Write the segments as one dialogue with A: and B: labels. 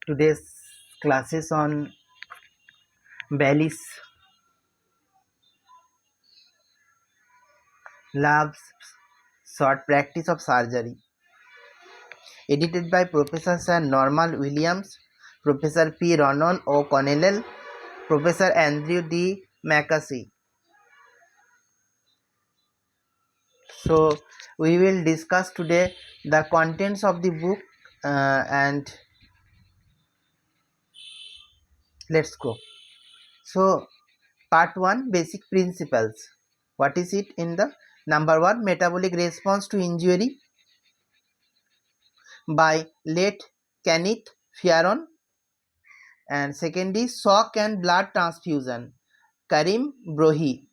A: Today's classes on Bailey's Lab's Short Practice of Surgery, edited by Professor Sir Norman Williams, Professor P. Ronan O'Connell, Professor Andrew D. Mackasey. So we will discuss today the contents of the book and let's go. So part 1, basic principles. What is it in the number 1, metabolic response to injury by late Kenneth Fearon, and second is shock and blood transfusion, Karim Brohi.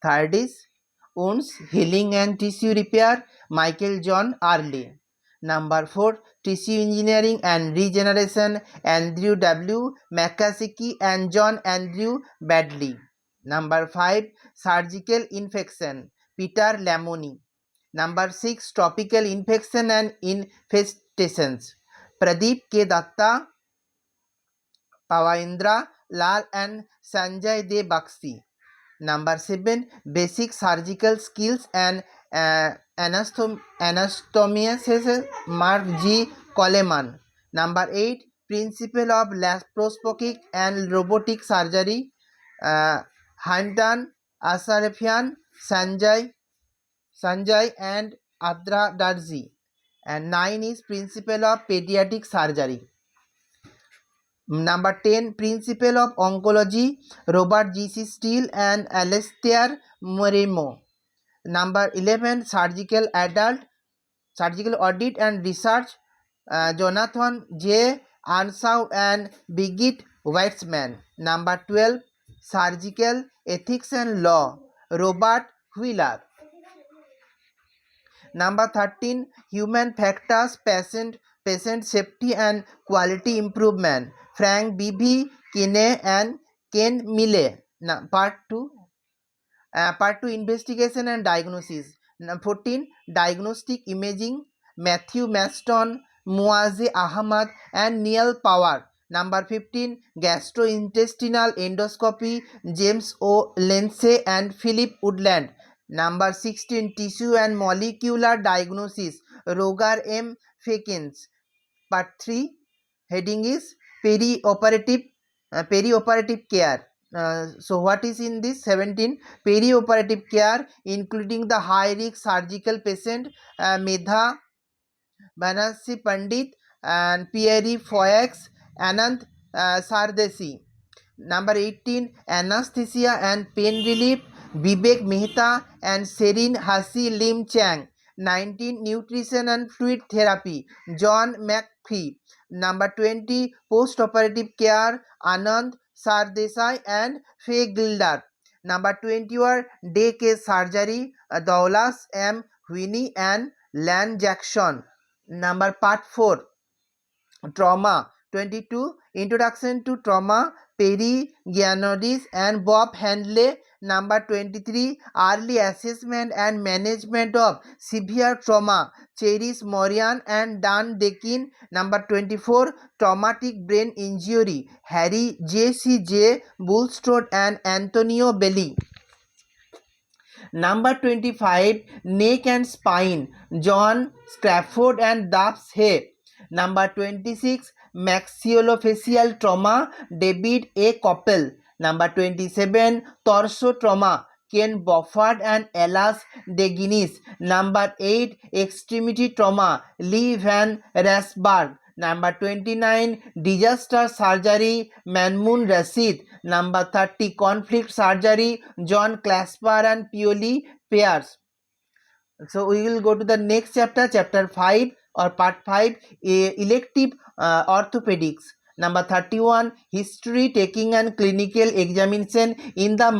A: Third is wounds healing and tissue repair, Michael John Early. Number 4, tissue engineering and regeneration, Andrew W. McCaskey and John Andrew Badley. Number 5, surgical infection, Peter Lamoni. Number 6, tropical infection and infestations, Pradeep K. Datta, Pawindra Lal and Sanjay De Bakshi. Number 7, basic surgical skills and anastomy, Mark G. Coleman. Number 8, principle of laparoscopic and robotic surgery, Handan Asarafian, Sanjay and Adra Darzi. And 9 is principle of pediatric surgery. Number 10, principle of oncology, Robert G.C. Steele and Alastair Moremo. Number 11, surgical audit and research, Jonathan J. Ansau and Birgit Weitzman. Number 12, surgical ethics and law, Robert Wheeler. Number 13, human factors, patient safety and quality improvement, Frank B.V. Kinney and Ken Mille. Part 2, investigation and diagnosis. 14, diagnostic imaging, Matthew Maston, Muaze Ahmad and Neil Power. Number 15, gastrointestinal endoscopy, James O. Lindsay and Philip Woodland. Number 16, tissue and molecular diagnosis, Roger M. Fekins. Part 3, heading is perioperative care. So what is in this? 17, perioperative care including the high risk surgical patient, Medha Banasi Pandit and Pierre Foix, Anand Sardesi. Number 18, anesthesia and pain relief, Vivek Mehta and Sherin Hasi Lim Chang. 19, nutrition and fluid therapy, John McPhee. Number 20, post-operative care, Anand Sardesai and Faye Gilder. Number 21, day case surgery, Daulas M. Winnie and Lan Jackson. Number part 4, trauma. 22, introduction to trauma, Perry Gianodis and Bob Handley. Number 23, early assessment and management of severe trauma, Cherish Morian and Dan Dekin. Number 24, traumatic brain injury, Harry J.C.J. Bulstrode and Antonio Belli. Number 25, neck and spine, John Scrafford and Dubbs Hay. Number 26, maxillofacial trauma, David A. Koppel. Number 27, torso trauma, Ken Boffard and Elas De Guinness. Number 8, extremity trauma, Lee Van Rasberg. Number 29, disaster surgery, Manmoon Rashid. Number 30, conflict surgery, John Clasper and Pioli Pears. So we will go to the next chapter, chapter 5 or part 5, elective orthopedics. Number 31, history, taking and clinical examination in the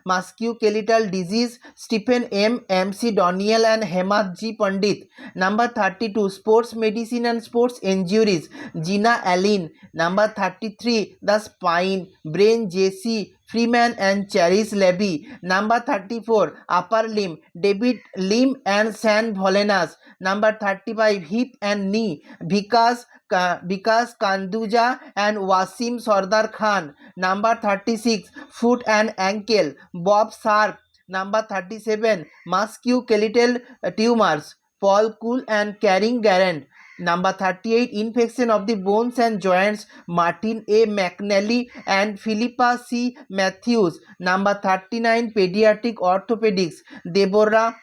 A: musculoskeletal disease, Stephen M. M.C. Doniel and Hemant G. Pandit. Number 32, sports medicine and sports injuries, Gina Allen. Number 33, the spine, brain, J.C. Freeman and Cherish Levy. Number 34, upper limb, David Lim and San Volenas. Number 35, hip and knee, Vikas Kanduja and Wasim Sardar Khan. Number 36, foot and ankle, Bob Sharp. Number 37, musculoskeletal tumors, Paul Cool and Karen Garant. Number 38, infection of the bones and joints, Martin A. McNally and Philippa C. Matthews. Number 39, pediatric orthopedics, Deborah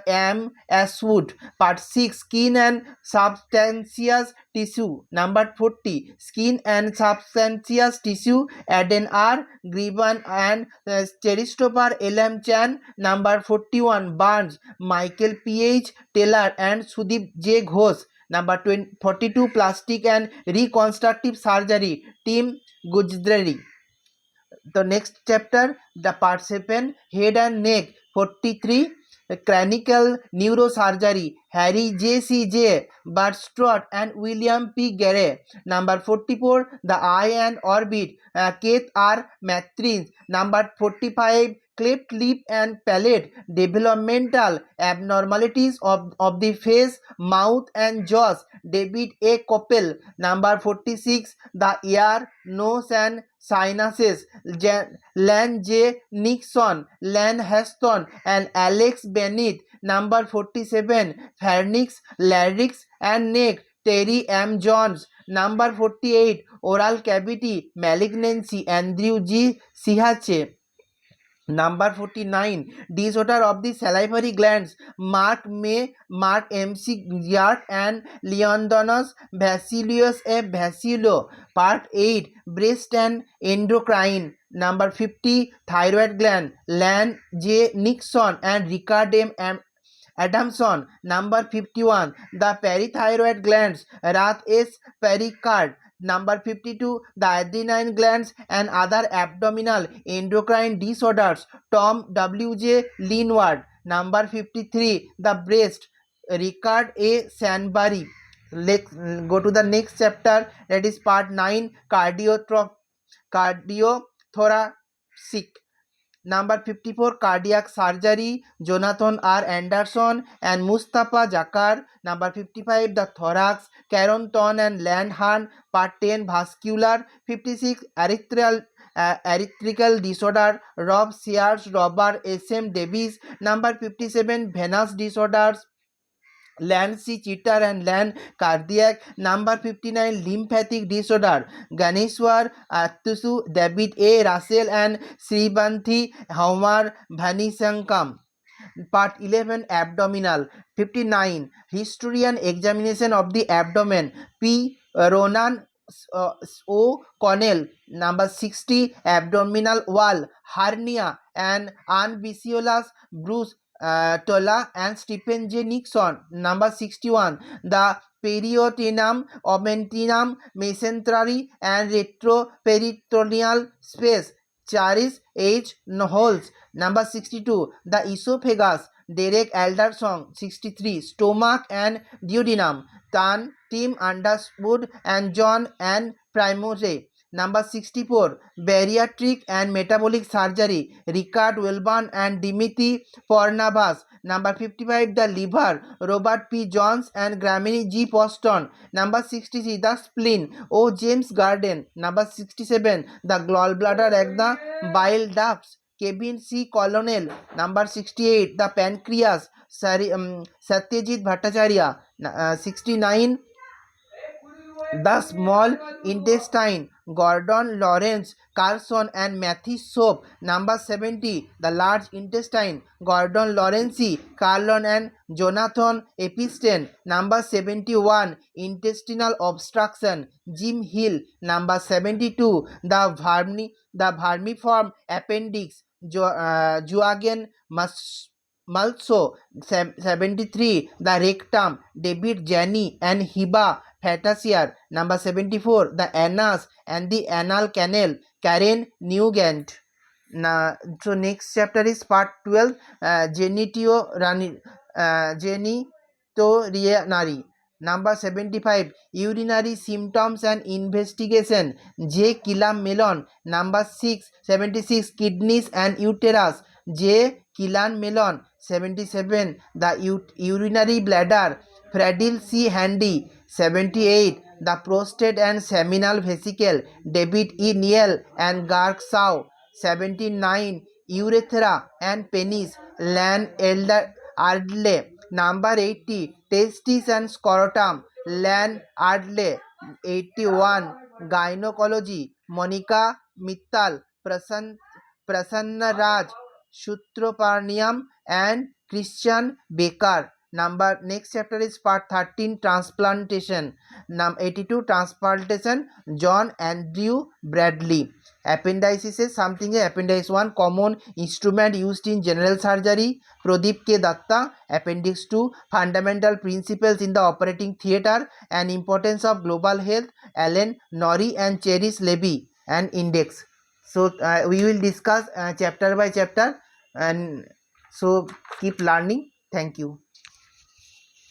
A: M. Ashwood. Part 6, skin and substantious tissue. Number 40, skin and substantious tissue, Aden R. Griban and Christopher L.M. Chan. Number 41, burns, Michael P.H. Taylor and Sudeep J. Ghosh. Number 42, plastic and reconstructive surgery, Tim Gujrari. The next chapter, the part 7, head and neck. 43, cranial neurosurgery, Harry J.C.J. Barstrott and William P. Gare. Number 44, the eye and orbit, Keith R. Matrins. Number 45, cleft lip and palate, developmental abnormalities of the face, mouth and jaws, David A. Koppel. Number 46, the ear, nose and sinuses, Len J. Nixon, Len Heston and Alex Bennett. Number 47, pharynx, larynx and neck, Terry M. Jones. Number 48, oral cavity malignancy, Andrew G. Sihache. Number 49, disorder of the salivary glands, Mark M.C. Yart and Leondonos Vasilius A. Vasilo. Part 8, breast and endocrine. Number 50, thyroid gland, Lan J. Nixon and Richard M. Adamson. Number 51, the parathyroid glands, Rath S. Pericard. Number 52, the adrenal glands and other abdominal endocrine disorders, Tom W. J. Linward. Number 53, the breast, Richard A. Sanbury. Let's go to the next chapter, that is part 9, cardiothoracic. Number 54, cardiac surgery, Jonathan R. Anderson and Mustafa Jakar. Number 55, the thorax, Caron and Landhan. Part 10, vascular. 56, erythrical disorder, Rob Sears, Robert S.M. Davis. Number 57, venous disorders, Land C. Cheater and Land Cardiac. Number 59, lymphatic disorder, Ganeshwar Attusu, David A. Russell and Sribanthi Haumar Vanisankam. Part 11, abdominal. 59, history and examination of the abdomen, P. Ronan O. Connell. Number 60, abdominal wall, hernia and unvisiolus, Bruce Tola and Stephen J. Nixon. Number 61, the peritoneum, omentinum, mesentery and retroperitoneal space, Charis H. Holmes. Number 62, the esophagus, Derek Alderson. 63, stomach and duodenum, Tim Underwood and John and Primore. Number 64, bariatric and metabolic surgery, Richard Wilburn and Dimitri Pornabas. Number 55, the liver, Robert P. Jones and Grammy G. Poston. Number 63, the spleen, O. James Garden. Number 67, the gallbladder and the bile ducts, Kevin C. Colonel. Number 68, the pancreas, Satyajit Bhattacharya. 69, the small intestine, Gordon Lawrence Carlson and Matthew Soap. Number 70, the large intestine, Gordon Lawrence Carlon and Jonathan Episton. Number 71, intestinal obstruction, Jim Hill. Number 72, the vermiform appendix, Joaquin Malso. 73, the rectum, David Janney and Hiba Fatasier. Number 74, the anus and the anal canal, Karen Nugent. So next chapter is part 12, genitourinary. Number 75, urinary symptoms and investigation, J. Killam Mellon. Number 76, kidneys and uterus, J. Killam Mellon. 77, the urinary bladder, Fradil C. Handy. 78, the prostate and seminal vesicle, David E. Neal and Garg Shaw. 79, urethra and penis, Lan Ardley. Number 80, testes and scrotum, Lan Ardley. 81, gynecology, Monica Mittal, Prasanna Raj Sutroparnium and Christian Baker. Next chapter is part 13, transplantation. 82, transplantation, John Andrew Bradley. Appendices is something. Appendix 1, common instrument used in general surgery, Pradeep K. Datta. Appendix 2, fundamental principles in the operating theatre and importance of global health, Alan Norrie and Cherish Levy. And index. So we will discuss chapter by chapter, and so keep learning. Thank you.